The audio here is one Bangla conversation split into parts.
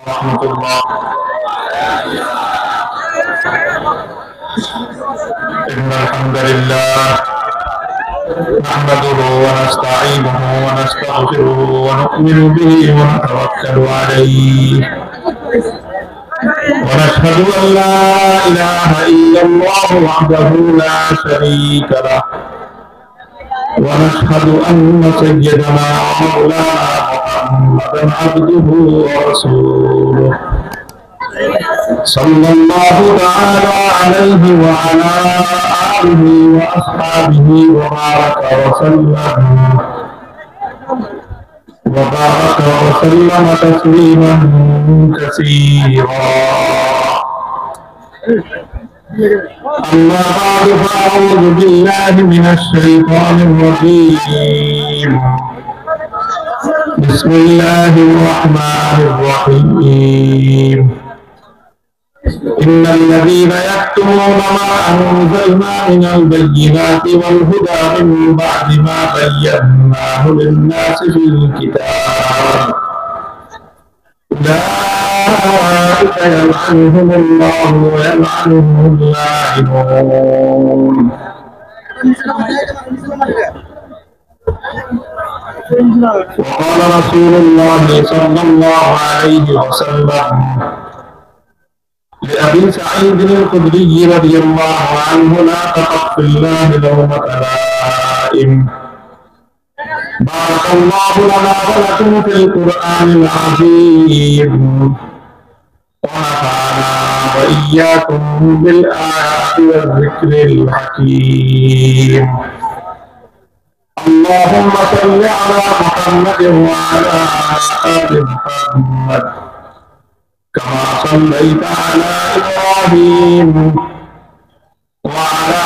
ورحمة الله. إن الحمد لله نحمده ونستعينه ونستغفره ونؤمن به ونتوكل عليه ونشهد أن لا إله إلا الله وحده لا شريك له ونشهد أن سيدنا ومولانا محمدا عبده ورسوله صلى الله تعالى عليه وعلى آله وأصحابه وبارك وسلم تسليما كثيرا. أما بعد فأعوذ بالله من الشيطان الرجيم. بسم الله الرحمن الرحيم. إن الذين يكتمون ما أنزلنا من البينات والهدى من بعد ما بيناه للناس في الكتاب أولئك يلعنهم الله ويلعنهم اللاعنون. وقال رسول الله صلى الله عليه وسلم لأبي سعيد الخدري رضي الله عنه: لا تخف في الله لومة لائم. بارك الله لنا ولكم في القرآن العظيم ونفعنا وإياكم بالآيات والذكر الحكيم. اللهم صل على محمد وعلى آل محمد كما صليت على إبراهيم وعلى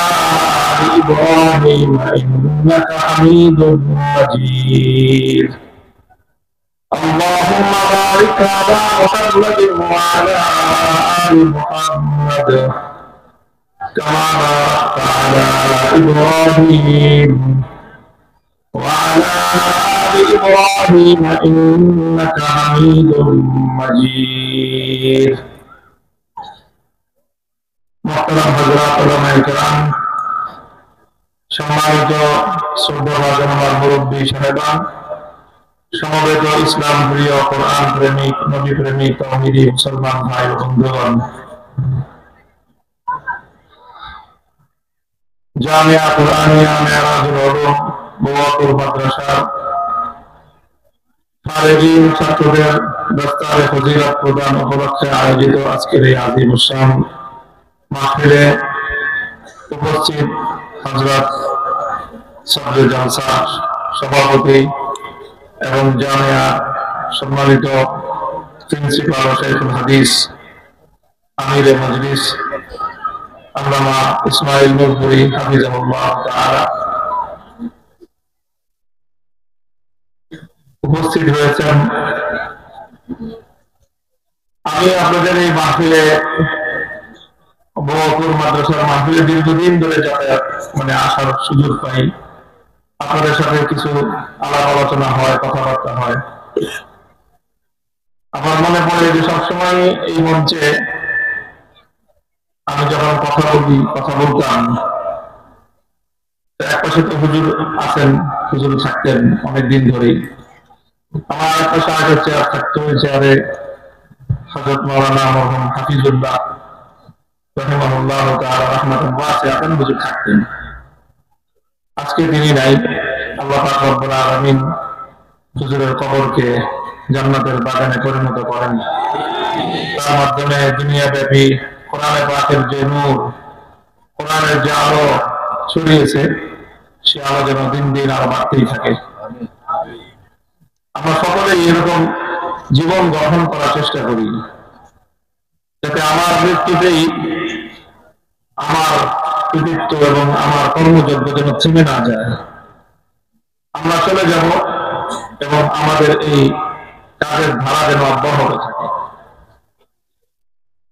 آل إبراهيم إنك حميد مجيد. اللهم بارك على محمد وعلى آل محمد كما باركت على إبراهيم وعلى آل إبراهيم إنك حميد مجيد. محترم হযরত উলামায়ে কেরাম, সম্মানিত শ্রদ্ধাভাজন আমার মুরব্বী সাহেবান, সমবেত ইসলাম প্রিয়, কোরআন প্রেমিক, নবী প্রেমিক, তাওহীদি মুসলমান ভাই ও বন্ধুগণ, জামিয়া কুরআনিয়া মেরাজুল উলুম বোয়াপুর মাদ্রাসার খারেজি ছাত্রদের দস্তারে ফজিলত প্রদান উপলক্ষে আয়োজিত আজকের এই আযীম শান মাহফিলে উপস্থিত হযরত সদরে জালসা সভাপতি এবং জামিয়া সম্মানিত প্রিন্সিপাল শাইখুল হাদিস আমিরে মজলিস আল্লামা ইসমাইল নূরপুরী হাফিজাহুল্লাহ তাআলা, উপস্থিত হয়েছেন। আমি আপনাদের এই মাহফিলে, বোয়াপুর মাদ্রাসার মাহফিলে দীর্ঘদিন ধরে যাতায়াত আসার সুযোগ পাই। আপনাদের সাথে কিছু আলাপ আলোচনা হয়, কথাবার্তা হয়। আমার মনে পড়ে যে সবসময় এই মঞ্চে আমি যখন কথা বলতাম, এক পাশে তো হুজুর আছেন, হুজুর থাকতেন অনেকদিন ধরেই। আমার এক পাশে আগের চেয়ার থাকতো, ওই চেয়ারে হযরত মাওলানা মরহুম হাফিজুল্লাহ রাহিমাহুল্লাহ তাআলা রাহমাতুন ওয়াসিআতান হুজুর থাকতেন। আজকে তিনি নাই। আল্লাহ পাক রব্বুল আলামিন হুজুরের কবরকে জান্নাতের বাগানে পরিণত করেন। তার মাধ্যমে দুনিয়াব্যাপী কোরআনে পাকের যে নূর, কোরআনের যে আলো ছড়িয়েছে, সে আলো যেন দিন দিন আরো বাড়তেই থাকে। আমরা সকলেই এরকম জীবন গঠন করার চেষ্টা করি, যাতে আমার মৃত্যুতেই আমার কৃতিত্ব এবং আমার কর্মযোগ্য যেন থেমে না যায়। আমরা চলে যাব এবং আমাদের এই কাজের ধারা যেন অব্যাহত থাকে।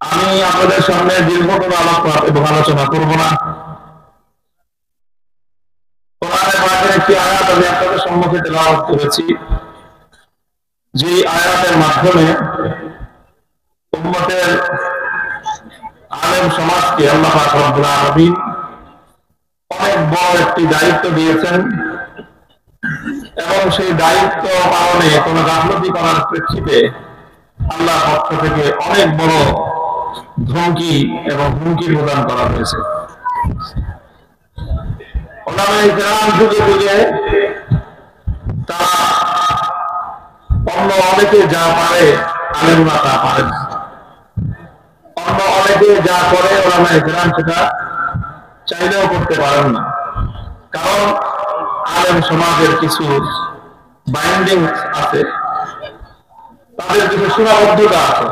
আমি আপনাদের সামনে দীর্ঘ কোনো আলোচনা এবং আলোচনা করব না। কোরআনে পাকের একটি আয়াত আমি আপনাদের সম্মুখে তেলাওয়াত করেছি, যে আয়াতের মাধ্যমে উম্মতের আলেম সমাজকে আল্লাহ পাক রব্বুল আলামিন অনেক বড় একটি দায়িত্ব দিয়েছেন এবং সেই দায়িত্ব পালনে কোন গাফলতি করার প্রেক্ষিতে আল্লাহর পক্ষ থেকে অনেক বড় ধমকি এবং হুমকি প্রদান করা হয়েছে। ওলামায়ে কেরাম যুগে যুগে তারা অন্য অনেকে যা পারে আলেমরা তা পারে না, অন্য অনেকে যা করে ওলামায়ে কেরাম সেটা চাইলেও করতে পারেন না। কারণ আলেম সমাজের কিছু বাইন্ডিং আছে, তাদের কিছু সীমাবদ্ধতা আছে।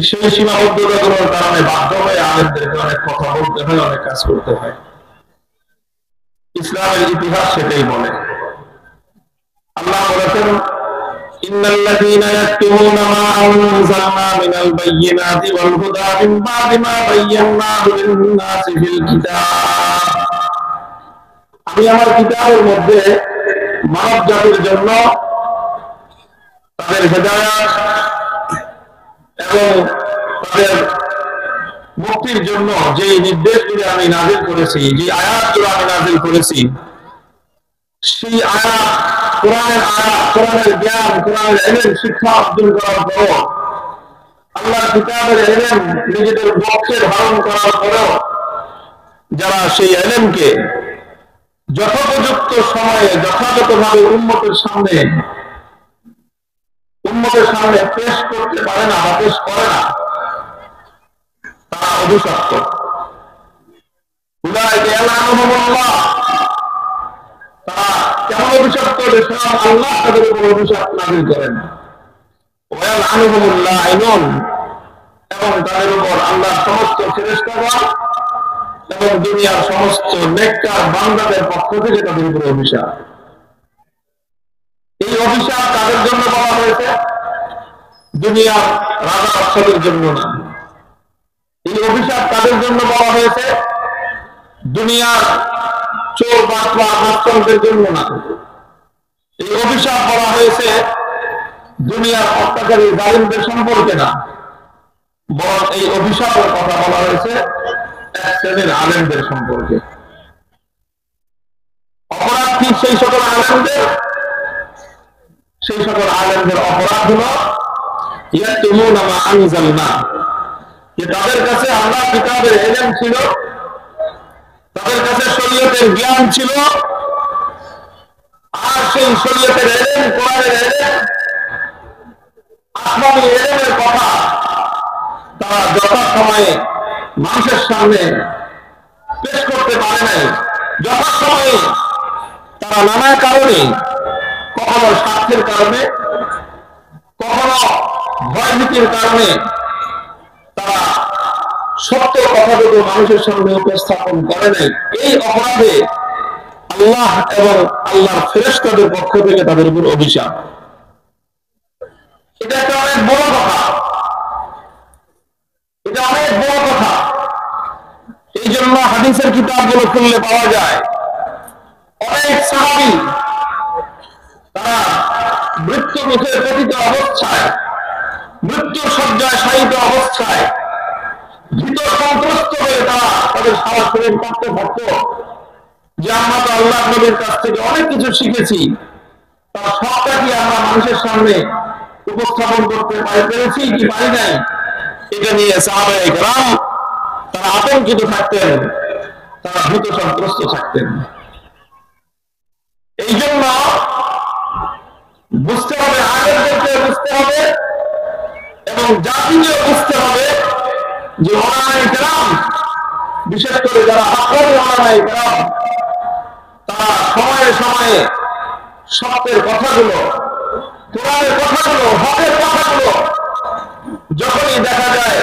সেই সীমাবদ্ধতাগুলোর কারণে বাধ্য হয়ে আলেমদেরকে অনেক কথা বলতে হয়, অনেক কাজ করতে হয়। ইসলামের ইতিহাস সেটাই বলে। আল্লাহ বলেছেন, ইন্নাল্লাযীনা ইয়াকতুমুনা মা আনজালনা মিনাল বায়্যিনাতি ওয়াল হুদা মিন বা'দি মা বায়্যানাহু লিন-নাসি ফিল কিতাব। আমি আমার কিতাবের মধ্যে মানব জাতির জন্য তাদের হেদায়েত এবং তাদের মুক্তির জন্য যে নির্দেশগুলি আমি নাযিল করেছি, যে আয়াতগুলো আমি নাযিল করেছি, সেই আয়াত, কোরআনের জ্ঞান, কোরআনের ইলম শিক্ষা অর্জন করার পর, আল্লাহর কিতাবের ইলম নিজেদের পক্ষে ধারণ করার পরেও যারা সেই ইলমকে যথোপযুক্ত সময়ে যথাযথভাবে উম্মতের সামনে পেশ করতে পারে না বা পেশ করে না, তারা অভিশপ্ত। উলাইকা ইয়ালআনুহুমুল্লাহ, তারা কেমন অভিশপ্ত যে স্বয়ং আল্লাহ তাদের উপর অভিশাপ নাযিল করেন। ওয়া ইয়ালআনুহুমুল লাঈনুন, এবং তাদের উপর আল্লাহর সমস্ত ফেরেশতাগণ এবং দুনিয়ার সমস্ত নেককার বান্দাদের পক্ষ থেকে তাদের উপর অভিশাপ। এই অভিশাপ তাদের জন্য বলা হয়েছে, দুনিয়ার রাজা বাদশাদের জন্য না। এই অভিশাপ তাদের জন্য বলা হয়েছে, দুনিয়ার চোর বাটপার নাস্তিকদের জন্য না। এই অভিশাপ বলা হয়েছে দুনিয়ার অত্যাচারী জালিমদের সম্পর্কে না, বরং এই অভিশাপের কথা বলা হয়েছে এক শ্রেণীর আলেমদের সম্পর্কে। অপরাধ কি সেই সকল আলেমদের অপরাধ হলো ইয়াকতুমুনা মা আনজালনা, যে তাদের কাছে আল্লাহর কিতাবের ইলম ছিল, তাদের কাছে শরীয়তের জ্ঞান ছিল, আর সেই শরীয়তের ইলম, কোরআনের ইলম, আসমানী ইলমের কথা তারা যথাসময়ে মানুষের সামনে পেশ করতে পারে নাই। যথাসময়ে তারা নানা কারণে, কখনো স্বার্থের কারণে, কখনো ভয়ভীতির কারণে তারা সত্য কথাটুকু মানুষের সামনে উপস্থাপন করে নাই। এই অপরাধে আল্লাহ এবং আল্লাহর ফেরেশতাদের পক্ষ থেকে তাদের উপর অভিশাপ। এটা একটা অনেক বড় কথা, এটা অনেক বড় কথা। এই জন্য হাদিসের কিতাবগুলো খুললে পাওয়া যায় অনেক সাহাবী তারা মৃত্যু মুখে পতিত অবস্থায়, মৃত্যুর শয্যায় শায়িত অবস্থায় ভীত সন্ত্রস্ত হয়ে তারা তাদের সারা শরীর কাঁপতে থাকত যে আমরা তো আল্লাহ নবীর কাছ থেকে অনেক কিছু শিখেছি, তার সবটা কি আমরা মানুষের সামনে উপস্থাপন করতে পেরেছি কি পারি নাই, এটা নিয়ে সাহাবায়ে কেরাম তারা আতঙ্কিত থাকতেন, তারা ভীত সন্ত্রস্ত থাকতেন। এই জন্য বুঝতে হবে, আলেমদেরকে বুঝতে হবে এবং জাতিকে বুঝতে হবে যে উলামায়ে কেরাম, বিশেষ করে যারা হাক্কানি উলামায়ে কেরাম, তারা সময়ে সময়ে সত্যের কথাগুলো, কোরআনের কথাগুলো, হকের কথাগুলো যখনই দেখা যায়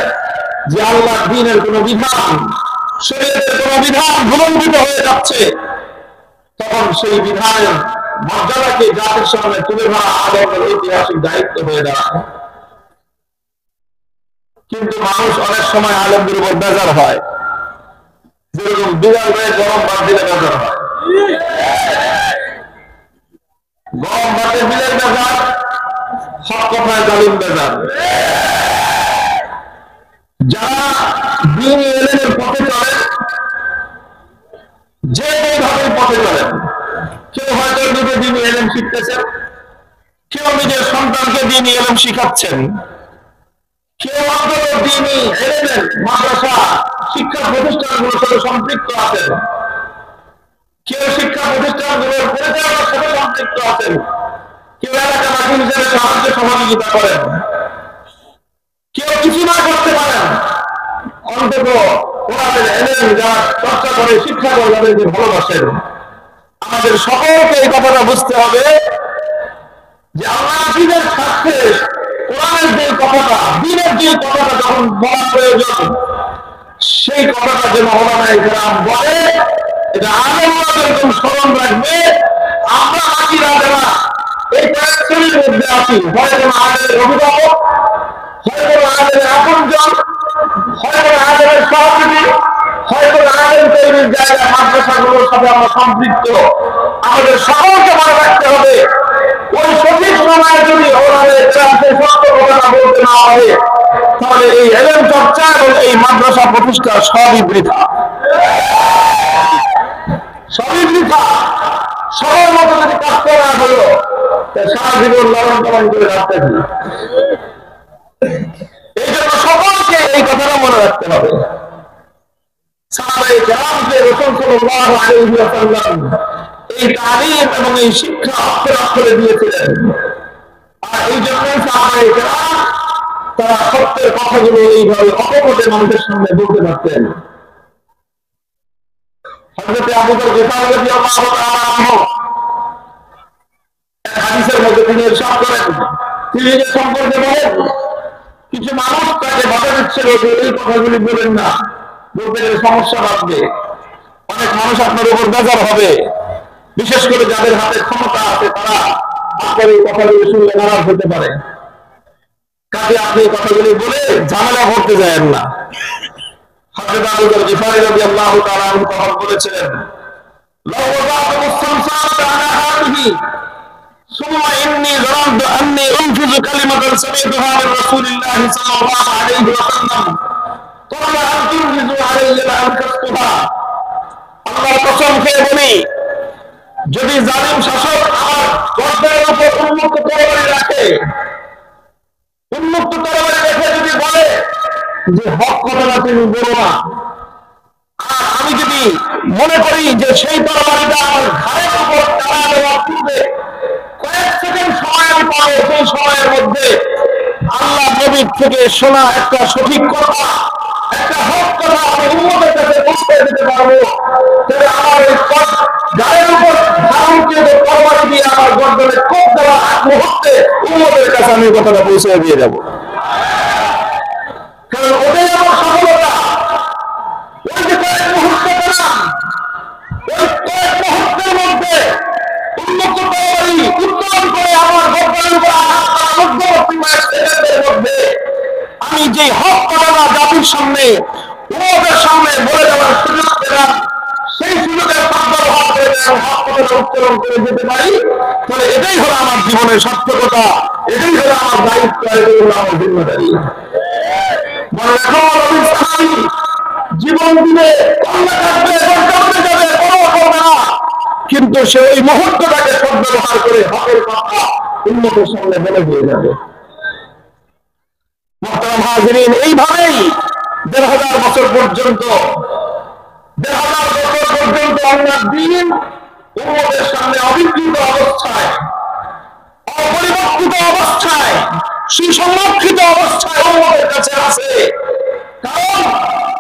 যে আল্লাহর দ্বীনের কোন বিধান, শরীয়তের কোন বিধান ভুলণ্ঠিত হয়ে যাচ্ছে, তখন সেই বিধানের মর্যাদাকে জাতির সামনে তুলে ধরা আলেমের ঐতিহাসিক দায়িত্ব হয়ে দাঁড়ায়। কিন্তু মানুষ অনেক সময় আলেমদের উপর বেজার হয়, যেরকম বিড়াল গায়ে গরম ভাত দিলে বেজার হয়। গরম ভাতে বিড়াল বেজার, সব কথায় জালিম বেজার। যারা দ্বীনি ইলমের পথে চলেন, যে যেভাবে পথে চলেন, কেউ হয়তো নিজে দ্বীনি ইলম শিখতেছেন, কেউ নিজের সন্তানকে দ্বীনি ইলম শিখাচ্ছেন, কেউ অন্তত দ্বীনি ইলমের মাদ্রাসা শিক্ষা প্রতিষ্ঠানগুলোর সাথে সম্পৃক্ত আছেন, কেউ শিক্ষা প্রতিষ্ঠানগুলোর পরিচালনার সাথে সম্পৃক্ত আছেন, কেউ এলাকাবাসী হিসেবে সাহায্য সহযোগিতা করেন, কেউ কিছু না করতে পারেন, অন্তত ওনাদের এলেন যারা চর্চা করে শিক্ষা করে তাদেরকে ভালোবাসেন। আমাদের সকলকে এই কথাটা বুঝতে হবে যে আল্লাহ দ্বীনের স্বার্থে কোরআনের যে কথাটা, দ্বীনের যে কথাটা যখন বলা প্রয়োজন, সেই কথাটা যেন ওলামায়ে কেরাম বলে, এটা আলেমরা যেরকম স্মরণ রাখবে, আমরা বাকিরা যারা এই কয়েক শ্রেণীর মধ্যে আছি, হয় কোনো আলেমের অভিভাবক, হয় কোনো আলেমের আপনজন, হয় কোনো আলেমের সহযোগী, হয় কোনো আলেম তৈরির জায়গা মাদ্রাসাগুলোর সাথে আমরা সম্পৃক্ত, আমাদের সকলকে মনে রাখতে হবে ওই সঠিক সময়ে যদি ওলামায়ে কেরাম সেই সত্য ঘটনা বলতে না হয়, তাহলে এই ইলম চর্চা এবং এই মাদ্রাসা প্রতিষ্ঠা সবই বৃথা, সবই বৃথা। সবার মতো যদি কাজ করা হলো, সারা জীবন লালন পালন করে রাখতেছি। এই জন্য সকলকে এই কথাটা মনে রাখতে হবে। সাহাবায়ে কেরামকে রাসূল সাল্লাল্লাহু আলাইহি ওয়াসাল্লাম এই তালিম এবং এই শিক্ষা অক্ষরে অক্ষরে দিয়েছিলেন, আর এই জন্যই সাহাবায়ে কেরাম তারা সত্যের কথাগুলো এইভাবে অকপটে মানুষের সামনে বলতে পারতেন। হযরত আবু বকর গিফারী রাদিয়াল্লাহু তাআলা আনহু এক হাদিসের মধ্যে তিনি ইরশাদ করেন, তিনি যে সম্পর্কে বলেন, কিছু মানুষ তাকে বাধা দিচ্ছিল যে এই কথাগুলি বলেন না, বলতে গেলে সমস্যা বাঁধবে, অনেক মানুষ আপনার উপর বেজার হবে, বিশেষ করে যাদের হাতে ক্ষমতা আছে তারা আপনার এই কথাগুলি শুনলে নারাজ হতে পারে, কাজে আপনি এই কথাগুলি বলে ঝামেলা করতে যায়েন না। হযরত আবু বকর গিফারী রাদিয়াল্লাহু তাআলা আনহু তখন বলেছিলেন, লাউ ওয়াদাতুমুস সামসাতা আলা হাদিহি সুম্মা ইন্নী যারানতু আন্নী উনফিযু কালিমাতান সামি'তুহা মিন রাসূলিল্লাহি সাল্লাল্লাহু আলাইহি ওয়াসাল্লাম ক্বালা আন তুনফিযু আলাইয়া লাআনকাতুহা। আল্লাহর কসম খেয়ে বলি, যদি জালিম শাসক আমার গর্দানের উপর উন্মুক্ত তরবারি রাখে, উন্মুক্ত তরবারি রেখে যদি বলে যে হক কথাটা তুমি বলো না, আর আমি যদি মনে করি যে সেই তরবারিটা আমার ঘাড়ের উপর টানা দেওয়ার পূর্বে কয়েক সেকেন্ড সময় আমি পাবো, সেই সময়ের মধ্যে আল্লাহ নবীর থেকে শোনা একটা সঠিক কথা, একটা হক কথা আমি উম্মতের কাছে পৌঁছে দিতে পারবো, তাহলে আমার এই ঘাড়ের উপর ধারণকৃত তরবারি দিয়ে আমার গর্দনে কোপ দেওয়ার আগ মুহূর্তে উম্মতের কাছে আমি কথাটা পৌঁছে দিয়ে যাবো। কারণ ওটাই আমার সফলতা। ওই যে কয়েক মুহূর্ত পেলাম, ওই কয়েক মুহূর্তের মধ্যে উন্মুক্ত তরবারি উত্তোলন করে আমার গর্দনের উপর আঘাত করার মধ্যবর্তী কয়েক সেকেন্ডের মধ্যে আমি যে হক কথাটা জাতির সামনে, উম্মতের সামনে বলে দেওয়ার সুযোগ পেলাম, সেই সুযোগের সদ্ব্যবহার করে হক কথাটা উত্তোলন করে যেতে পারি, তাহলে এটাই হলো আমার জীবনের সার্থকতা, এটাই হলো আমার দায়িত্ব, এটাই হলো আমার জিম্মেদারি। মনে রাখো, জীবন দিলে কন্যা থাকবে, যাবে, পরোয়া করবে না, কিন্তু সে ওই মুহূর্তটাকে সদ্ব্যবহার করে হকের কথা উন্মতের সামনে বলে দিয়ে যাবে। মুহতারাম হাজিরিন, এইভাবেই ১,৫০০ বছর পর্যন্ত, ১,৫০০ বছর পর্যন্ত আল্লাহর দ্বীন উম্মতের সামনে অবিকৃত অবস্থায়, অপরিবর্তিত অবস্থায়, সুসংরক্ষিত অবস্থায় উম্মতের কাছে আছে। কারণ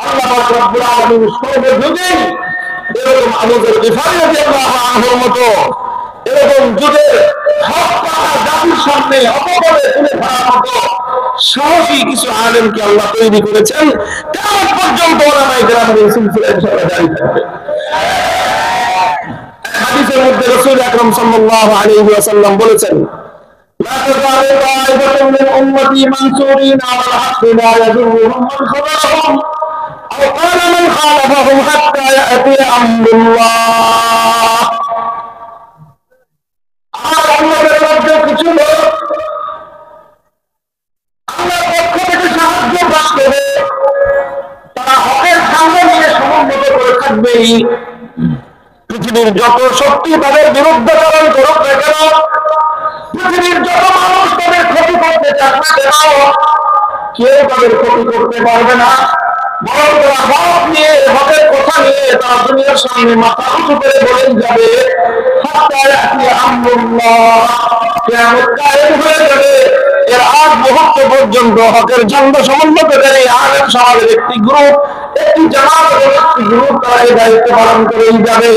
আল্লাহ পাক রব্বুল আলামিন সর্বযুগেই এরকম আবু বকর গিফারী রাদিয়াল্লাহু আনহুর মতো এরকম যুগের হক কথা জাতির সামনে অপবলে তুলে ধরার মতো সাহসী কিছু আলেমকে আল্লাহ তৈরি করেছেন। কিয়ামত পর্যন্ত উলামায়ে কেরামের সিলসিলা ইনশাআল্লাহ জারি থাকবে। হাদিসের মধ্যে রাসূল আকরাম সাল্লাল্লাহু আলাইহি ওয়াসাল্লাম বলেছেন, لا تزال طائفة من أمتي منصورين على الحق لا يضرهم من خذلهم أو قال من خالفهم حتى يأتي أمر الله। আর আমাদের মধ্যে কিছু লোক আল্লাহর পক্ষ থেকে সাহায্য প্রাপ্ত হবে, থাকবেই। পৃথিবীর যত শক্তি তাদের বিরুদ্ধাচরণ করুক না কেন, পৃথিবীর যত মানুষ তাদের ক্ষতি করতে চাক না কেন, কেউ তাদের ক্ষতি করতে পারবে না। বরং তারা হক নিয়ে, হকের কথা নিয়ে তারা দুনিয়ার সামনে মাথা উঁচু করে বলে যাবে, কিয়ামত কায়েম হয়ে যাবে। এর আগ মুহূর্ত পর্যন্ত হকের ঝান্ডা সমন্বয়কারী আলেম সমাজের একটি গ্রুপ, একটি জামাত, একটি গ্রুপ তারা এই দায়িত্ব পালন করেই যাবে।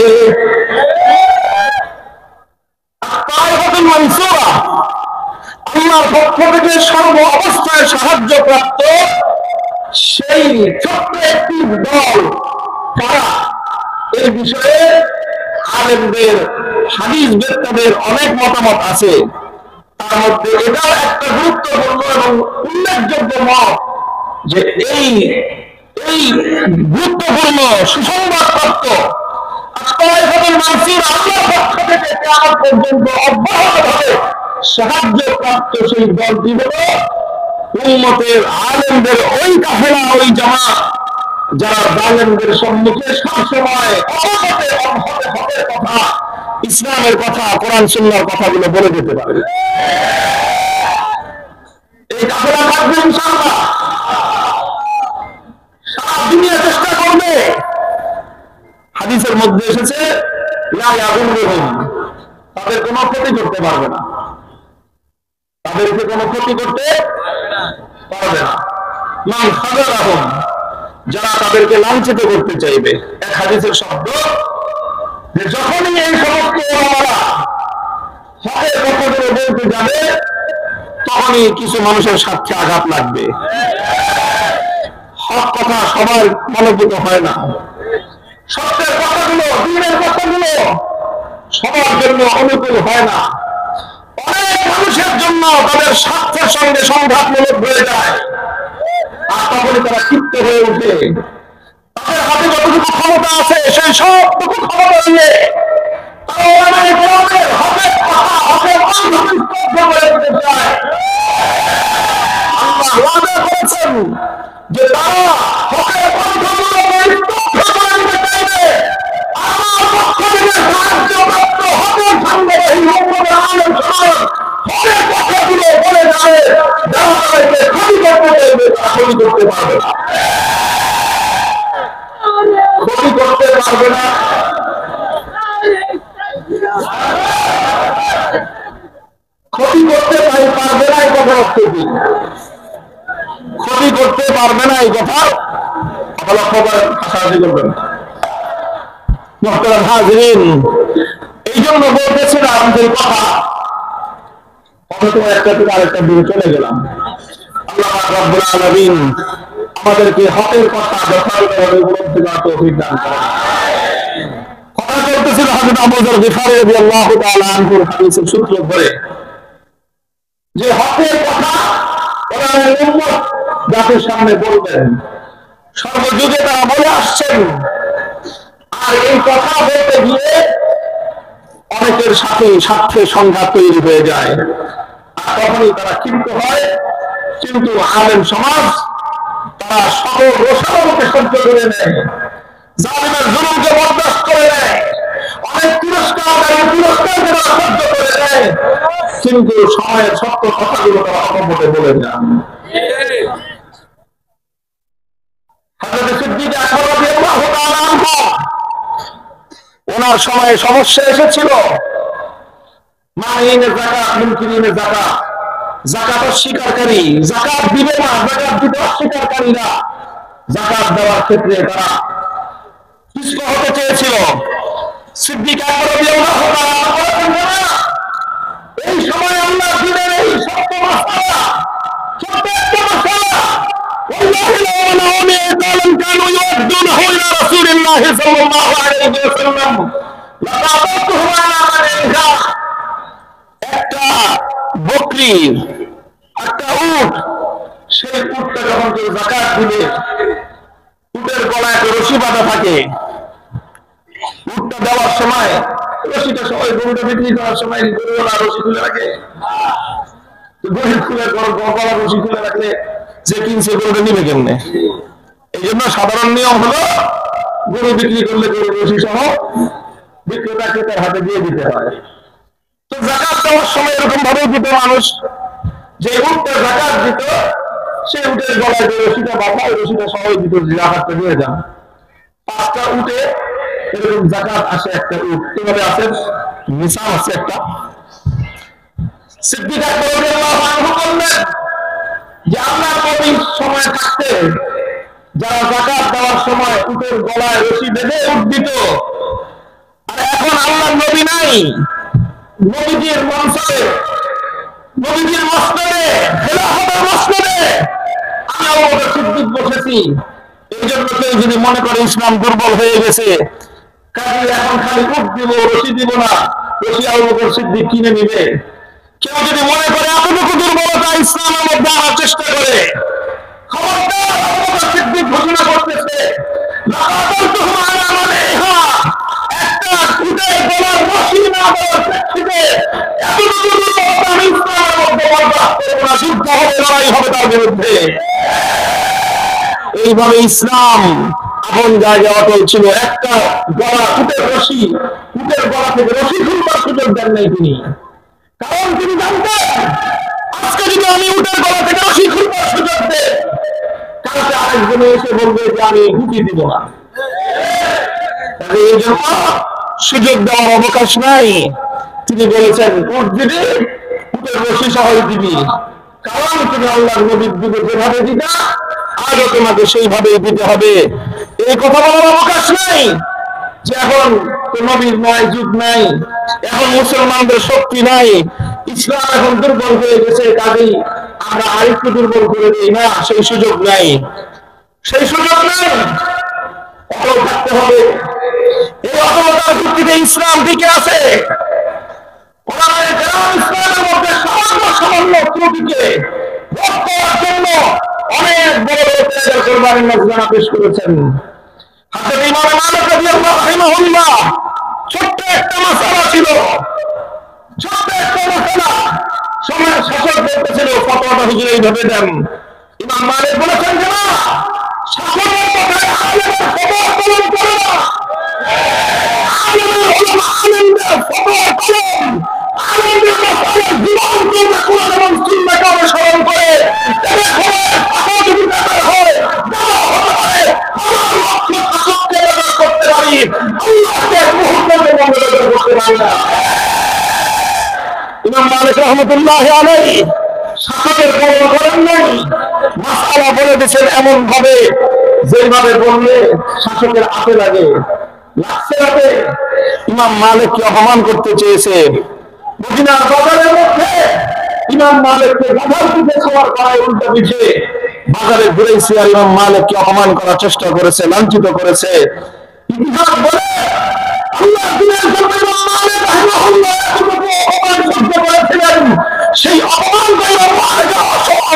আল্লাহর পক্ষ থেকে সর্ব অবস্থায় সাহায্য প্রাপ্ত সেই ছোট্ট একটি দল কারা, এই বিষয়ে আলেমদের, হাদিস বেত্তাদের অনেক মতামত আছে। তার মধ্যে এটাও একটা গুরুত্বপূর্ণ এবং উল্লেখযোগ্য মত যে এই গুরুত্বপূর্ণ সুসংবাদ প্রাপ্ত আল্লাহর পক্ষ থেকে কিয়ামত পর্যন্ত অব্যাহতভাবে সাহায্য প্রাপ্ত সেই দলটি হলো উম্মতের আলেমদের ওই কাফেলা, ওই জামাত যারা জালেমদের সম্মুখে সবসময় হকের কথা, ইসলামের কথা, কোরআন সুন্নাহর কথাগুলো বলে যেতে পারে। এই কাফেলা থাকবে ইনশাআল্লাহ, সারা দুনিয়া চেষ্টা করবে। হাদিসের মধ্যে এসেছে লা ইয়াদুরুহুম, তাদের কোনো ক্ষতি করতে পারবে না, তাদেরকে কোনো ক্ষতি করতে পারবে না। মান খাযালাহুম, যারা তাদেরকে লাঞ্ছিত করতে চাইবে। এক হাদিসের শব্দ যে যখনই এই সমস্ত ওলামারা হকের কথাগুলো বলতে যাবে, তখনই কিছু মানুষের স্বার্থে আঘাত লাগবে। হক কথা সবার মনোভূত হয় না, সত্যের কথাগুলো, দিনের কথাগুলো সবার জন্য অনুকূল হয় না। অনেক মানুষের জন্য তাদের স্বার্থের সঙ্গে সংঘাতমূলক হয়ে যায়, আর তখনই তারা ক্ষিপ্ত হয়ে ওঠে। তাদের হাতে যতটুকু ক্ষমতা আছে সেই সবটুকু ক্ষমতা দিয়ে আল্লাহ ওয়াদা করেছেন যে তারা হকের পন্থাগুলো পরিত্যক্ত করে দিতে চাইবে। আমার পক্ষ থেকে সাহায্যপ্রাপ্ত হকের সংগ্রামী উম্মতের আলেম সমাজ হকের কথাগুলো বলে যাবে, যারা তাদেরকে ক্ষতি করতে চাইবে তারা ক্ষতি করতে পারবে না, ক্ষতি করতে পারবে না। ক্ষতি করতে পারবে না এই কথার অর্থ কি? ক্ষতি করতে পারবে না এই কথা লক্ষ্য করেন, হাসাহাসি করবেন। মোহতারাম হাজিরিন, এই জন্য বলতেছিলাম যে কথা একটা থেকে আরেকটা দিকে চলে গেলাম। আল্লাহ রাব্বুল আলামিন আমাদেরকে হকের কথা যথাযথভাবে উপলব্ধি করার তৌফিক দান করেন। কথা চলতেছিল হযরত আবু যর গিফারী রাদিয়াল্লাহু তাআলা আনহুর হাদিসের সূত্র ধরে যে হকের কথা কোরআনের উম্মত জাতির সামনে বলবেন, সর্বযুগে তারা বলে আসছেন। আর এই কথা বলতে গিয়ে অনেকের সাথে স্বার্থে সংঘাত তৈরি হয়ে যায়, আর তখনই তারা ক্ষিপ্ত হয়। কিন্তু আলেম সমাজ তারা সকল রোষাকে সহ্য করে নেয়, জালিমের জুলুমকে বরদাস্ত করে নেয়, অনেক পুরস্কার তারা সহ্য করে নেয়, কিন্তু সময়ের সত্য কথাগুলো তারা অকপটে বলে যান। ওনার সময়ে সমস্যা এসেছিল, যাকাত অস্বীকারী, যাকাত দিবে না, যাকাত দিতে অস্বীকারীরা যাকাত দেওয়ার ক্ষেত্রে তারা পিছপা হতে চেয়েছিল। সিদ্দিক আকবর রাদিয়াল্লাহু তাআলা বলেন না, এই সময় আল্লাহ দিনের এই সত্য মাসআলা, ছোট একটা মাসআলা, ওয়াল্লাহি লা ইয়ালামুনা কালাম কানু ইউদ্দুনহু ইলা রাসূলিল্লাহি সাল্লাল্লাহু আলাইহি ওয়াসাল্লাম লাতাতুহু আলা মানিহা। একটা বকরি, একটা উট, সেই উটটা যখন কেউ যাকাত দিবে, উটের গলায় একটা রশি বাঁধা থাকে। উটটা দেওয়ার সময় রশিটা সবাই, গরুটা বিক্রি করার সময় গরুওয়ালা রশি খুলে রাখে, গরু খুলে গলা রশি খুলে রাখলে যে কিনছে গরুটা নিবে কেমনে? এই জন্য সাধারণ নিয়ম হলো গরু বিক্রি করলে গরু রশি সহ বিক্রেতা ক্রেতার হাতে দিয়ে দিতে হয়। তো যাকাত দেওয়ার সময় এরকম ভাবে দিত মানুষ, যে উটটা যাকাত দিত সেই উটের গলায় যে রশিটা বাঁধা ওই রশিটা সহ দিত, যাকাতটা দিয়ে যান। 5টা উটে এরকম যাকাত আসে, একটা উট এভাবে আছে, নিসাব আছে একটা। সিদ্দিক আকবর রাদিয়াল্লাহু আনহু বললেন যে আল্লাহর নবীর সময় থাকতে যারা যাকাত দেওয়ার সময় উটের গলায় রশি বেঁধে উট দিত, আর এখন আল্লাহর নবী নাই, নবীজির মনসবে, নবীজির মসনদে, খেলাফতের মসনদে আমি আবু বকর সিদ্দিক বসেছি। এই জন্য কেউ যদি মনে করে ইসলাম দুর্বল হয়ে গেছে, কাজে এখন খালি উট দিব রশি দিব না, রশি আবু বকর সিদ্দিক কিনে নিবে, কেউ যদি মনে করে এতটুকু দুর্বলতা ইসলামের মধ্যে আনার চেষ্টা করে, খবরদার আবু বকর সিদ্দিক ঘোষণা করতেছে লাকাতালতুহুম আলা মানিহা, একটা উটের গলার রশি না দেওয়ার প্রেক্ষিতে এতটুকু দুর্বলতা আমি ইসলামের মধ্যে বরদাস্ত করব না, যুদ্ধ হবে, লড়াই হবে তার বিরুদ্ধে। এইভাবে ইসলাম আপন জায়গায় অটল ছিল। একটা গলা উটের রশি, উটের গলা থেকে রশি খুলবার সুযোগ দেন নাই তিনি, কারণ তিনি জানতেন আজকে যদি আমি উটের গলা থেকে রশি খুলবার সুযোগ দেই, কালকে আরেকজনে এসে বলবে যে আমি গুটি দিব না। এই জন্য সুযোগ দেওয়ার অবকাশ নাই। তিনি বলেছেন উট দিবি, উটের রশি সহ দিবি, কারণ তুমি আল্লাহর নবীর যুগে যেভাবে দিতা আজও তোমাকে সেইভাবেই দিতে হবে। এই কথা বলার অবকাশ নাই যে এখন নবীর নাই, যুগ নাই, এখন মুসলমানদের শক্তি নাই, ইসলাম এখন দুর্বল হয়ে গেছে, কাজেই আমরা আরেকটু দুর্বল করে দিই না, সেই সুযোগ নাই, সেই সুযোগ নাই। অটল থাকতে হবে। এই অটলতার ভিত্তিতে ইসলাম টিকে আছে। ওলামায়ে কেরাম ইসলামের মধ্যে সামান্য ত্রুটিকে রোধ করার জন্য অনেক বড় বড় কোরবানির নজরানা পেশ করেছেন। হযরত ইমাম মালিক রাদিয়াল্লাহু রাহিমাহুল্লাহ ছোট্ট একটা মাসআলা ছিল, ছোট্ট একটা মাসআলা, সময়ের শাসক বলতেছিল ফতোয়াটা হুজুর এইভাবে দেন। ইমাম মালিক বলেছেন যে না, শাসকের কথায় আলেমের ফতোয়া কলম করে না, আলেমের উলামা আলেমদের ফতোয়া কলম, আলেমদের মাসআলা জীবন করবে কোরআন এবং সুন্নাহকে অনুসরণ করে, তবে হয় সহযোগিতা হয়, না হতে পারে আমার লক্ষ্য শাসককে ব্যবহার করতে পারি, আল্লাহকে মুহূর্তে ব্যবহার করতে পারি না। ইমাম মালিক রাহমাতুল্লাহি আলাইহি শাসকের পরোয়া করেন নাই, মাসআলা বলে দিয়েছেন এমন ভাবে যেভাবে বললে শাসকের আতে লাগে, লাগছে রাতে। ইমাম মালিককে অপমান করতে চেয়েছে, মদিনার বাজারের মধ্যে ইমাম মালিককে গাধার পিঠে সওয়ার করায় উল্টা পিঠে বাজারে ঘুরেছে, আর ইমাম মালিককে অপমান করার চেষ্টা করেছে, লাঞ্ছিত করেছে। ইতিহাস বলে আল্লাহ দিনের জন্য ইমাম মালিক রাহিমাহুল্লাহ এতটুকু অপমান সহ্য করেছিলেন, সেই অপমান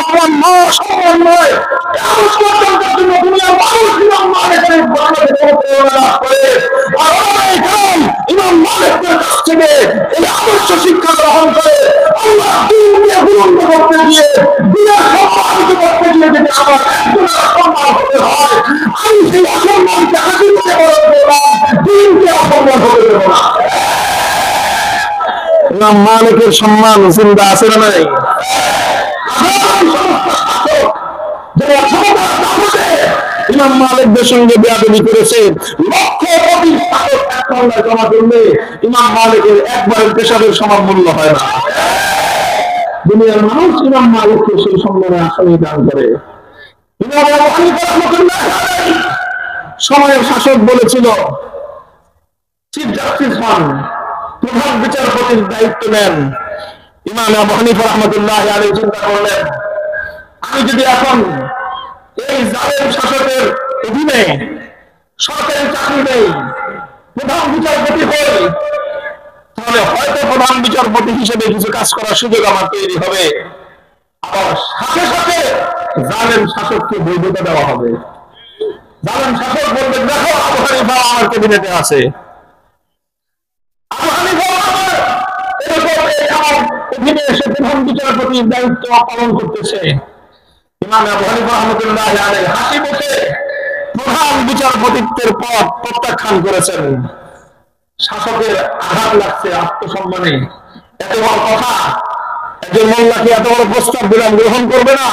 অপমান সম্মান নয়, কিয়ামত পর্যন্ত দুনিয়ার মানুষ ইমাম মালিকের বর্ণনা প্রেরণা লাভ করে। আর ওলামায়ে কেরাম ইমাম মালিকের কাছ থেকে এই আদর্শ শিক্ষা গ্রহণ করে আল্লাহ দ্বীনকে বুলন্দ করতে গিয়ে, দ্বীনের সম্মানিত করতে গিয়ে যদি আমার একজনের অসম্মান হতে হয়, আমি সেই অসম্মানকে হাসি করে বলবো না, দ্বীনকে অসম্মান হতে দেবো না। ইমাম মালিকের সম্মান জিন্দা আছে না নাই? ইমাম মালিকদের সঙ্গে বেয়াদবি করেছে, লক্ষ কোটি শাসক এক পাল্লায় জমা করলে ইমাম মালিকের একবারের পেশাবের সমান মূল্য হয় না। দুনিয়ার মানুষ ইমাম মালিককে সেই সম্মানে আসনে দান করে। ইমাম আবু হানিফা রাহমাতুল্লাহি আলাইহি সময়ের শাসক বলেছিল, চিফ জাস্টিস হন, প্রধান বিচারপতির দায়িত্ব নেন। ইমাম আবু হানিফা রাহমাতুল্লাহি আলাইহি চিন্তা করলেন, আমি যদি এখন এই জালেম শাসকের অধীনে সরকারি চাকরি নেই, প্রধান বিচারপতি হই, তাহলে হয়তো প্রধান বিচারপতি হিসেবে কিছু কাজ করার সুযোগ আমার তৈরি হবে, আবার সাথে সাথে জালেম শাসককে বৈধতা দেওয়া হবে। জালেম শাসক বলবে, দেখো আবু হানিফা আমার ক্যাবিনেটে আছে, আবু হানিফা আমার অধীনে এসে প্রধান বিচারপতির দায়িত্ব পালন করতেছে। ইমাম আবু হানিফা রাহমাতুল্লাহি আলাইহি হাসি মুখে প্রধান প্রধান বিচারপতিত্বের পদ প্রত্যাখ্যান করেছেন। শাসকের আঘাত লাগছে আত্মসম্মানে। এত বড় কথা, একজন মোল্লাকে এত বড় প্রস্তাব দিলাম, গ্রহণ করবে না।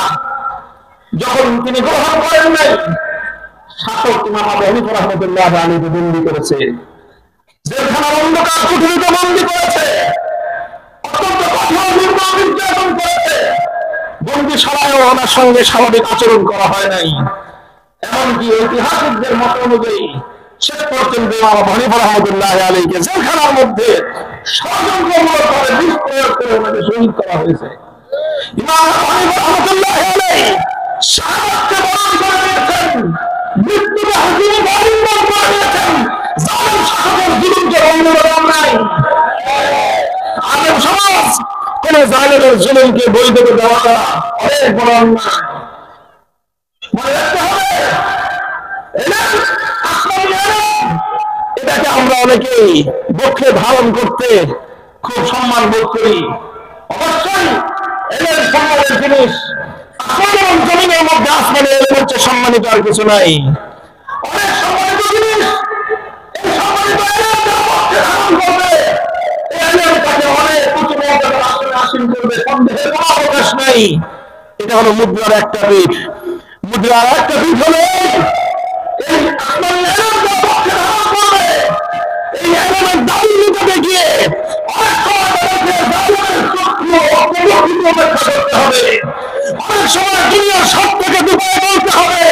যখন তিনি গ্রহণ করেন নাই, শাসক ইমাম আবু হানিফা রাহমাতুল্লাহ আলাইহি বন্দী করেছে, জেলখানার অন্ধকার কুঠুরিতে বন্দী করেছে, অত্যন্ত কঠোর নির্মম নির্যাতন করেছে। বন্দিশালায়ও ওনার সঙ্গে স্বাভাবিক আচরণ করা হয় নাই। এমনকি ঐতিহাসিকদের মত অনুযায়ী শেষ পর্যন্ত ইমাম আবু হানিফা রাহমাতুল্লাহ আলাইহিকে জেলখানার মধ্যে ষড়যন্ত্রমূলকভাবে বিষ প্রয়োগ করে ওনাকে শহীদ করা হয়েছে। ইমাম আবু হানিফা রাহমাতুল্লাহ আলাইহি শাহাদাতকে বরণ করে নিয়েছেন, মৃত্যুকে হাসিনে বরণ করে নিয়েছেন। জালেম শাসকের জুলুমকে বন্ধ করা নাই। আলেম সমাজ কোন জালেমের জুলুমকে বৈধ করে দেওয়াটা অনেক বড় অন্যায়। মনে রাখতে হবে, এটাকে আমরা অনেকেই বক্ষে ধারণ করতে খুব সম্মান বোধ করি। অবশ্যই এদের সম্মানের জিনিস আসমান এবং জমিনের মধ্যে, আসমানে এর মধ্যে সম্মানিত আর কিছু নাই। অনেক সম্মানিত জিনিস, এই সম্মানিত বক্ষে ধারণ করবে, তাকে অনেক উঁচু মর্যাদার আসনে আসীন করবে, সন্দেহের কোনো অবকাশ নাই। এটা হলো মুদ্রার একটা পিঠ। মুদ্রার একটা পিঠ হলো এই আসমানি এলেমকে পক্ষে ধারণ করবে। এই এলেমের দাবি নিতে গিয়ে অনেক সময় উপেক্ষা করতে হবে। অনেক সময় দুনিয়ার সব থেকে দুপায়ে বলতে হবে।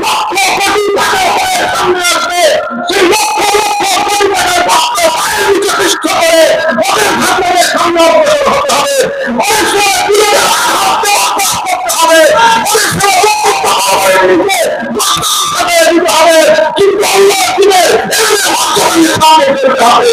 লক্ষ কোটি টাকা সামনে আসবে, সেই লক্ষ লক্ষ কোটি টাকার পক্ষ পায়ের নিচে সৃষ্ট করে ওদের ভাবনাদের সামনে অগ্রসর হতে হবে। অনেক সময় করতে হবে, অনেক সময় দিতে হবে, কিন্তু আল্লাহ দিনের হবে।